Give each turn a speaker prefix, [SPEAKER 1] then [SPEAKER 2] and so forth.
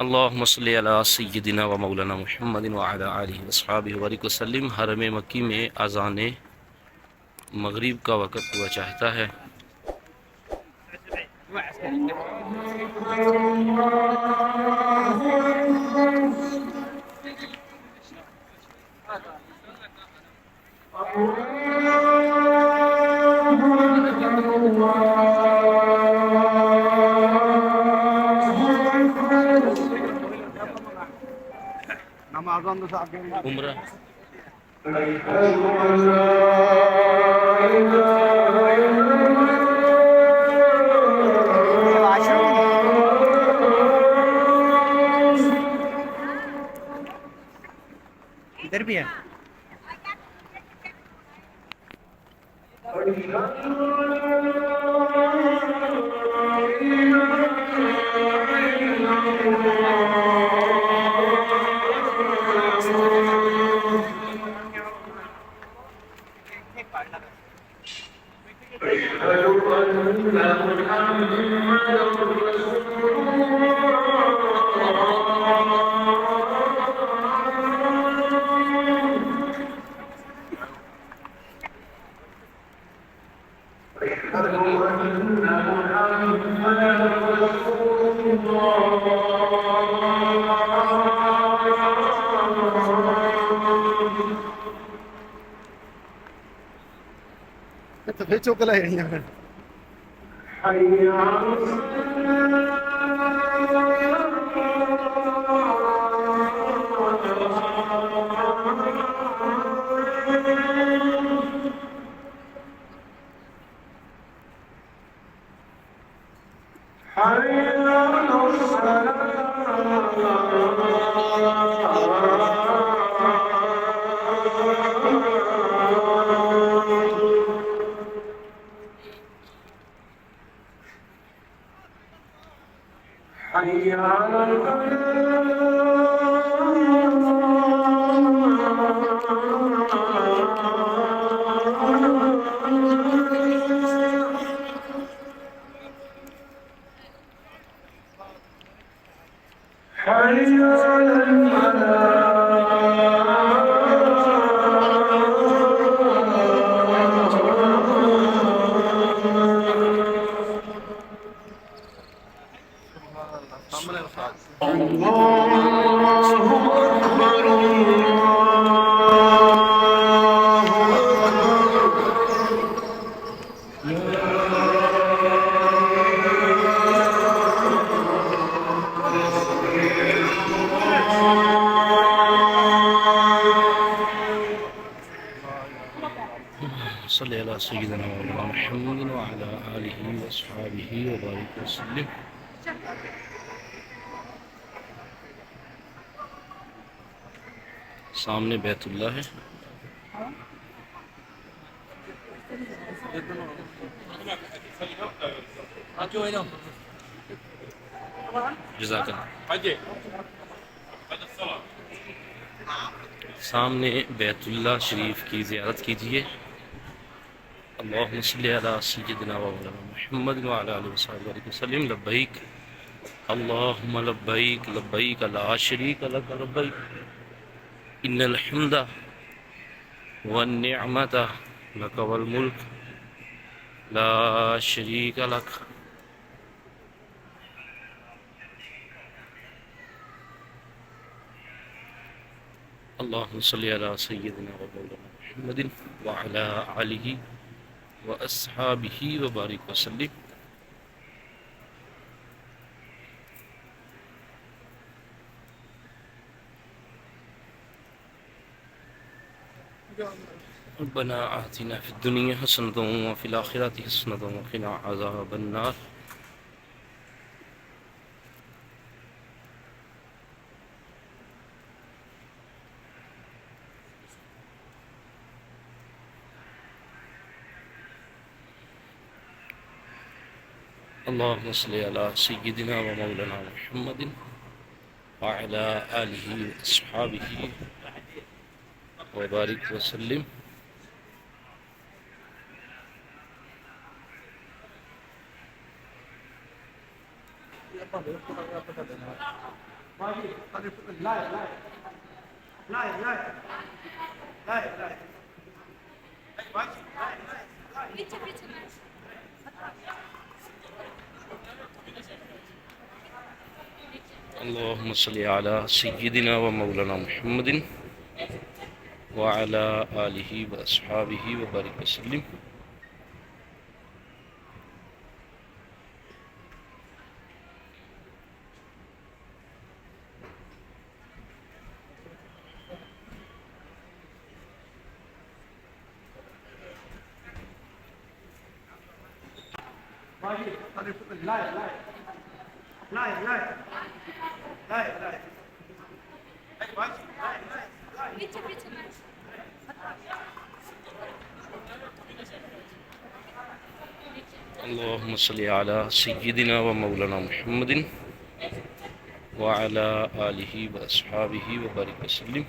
[SPEAKER 1] अल्लाहुम्मा सल्लि अला सय्यिदिना व मौलाना मुहम्मदिन व अला आलिहि व अस्हाबिहि व बारिक वसल्लम। हरम मक्की में अज़ान मगरिब का वक़्त हुआ चाहता है। उम्र
[SPEAKER 2] इधर भी है। तो फिर चौकला है यहाँ पर।
[SPEAKER 1] सल्ली अला सय्यिदिना मौलाना मुहम्मदिन व अला आलिहि व अस्हाबिहि व बारिक वसल्लम। सामने बैतुल्लाह है। जज़ाकल्लाह। सामने बैतुल्लाह शरीफ की ज़ियारत कीजिए। अल्लाहुम्मा सल्लि अला सय्यिदिना व मौलाना मुहम्मद व अला आलिहि व सल्लम। लब्बैक अल्लाहुम्मा लब्बैक लब्बैक ला शरीक लक लब्बैक इन्नल हम्दा वन निअमता लक वल मुल्क ला शरीक लक। अल्लाहुम्मा सल्लि अला सय्यिदिना व मौलाना मुहम्मदिन व अला आलिहि व अस्हाबिहि व बारिक वसल्लम। रब्बना आतिना फिद दुनिया हसनतन व फिल आखिरति हसनतन व क़िना अज़ाबन नार। अल्लाहुम्मा सल्लि अला सय्यिदिना व मौलाना मुहम्मदिन व अला आलिहि व अस्हाबिहि व बारिक वसल्लम। अल्लाहुम्मा सल्लि अला सय्यिदिना व मौलाना मुहम्मदिन व अला आलिहि व अस्हाबिहि व बारिक वसल्लिम। अल्लाहुम्मा सल्लि अला सय्यिदिना व मौलाना मुहम्मदिन व अला आलिहि व अस्हाबिहि व बारिक वसल्लिम।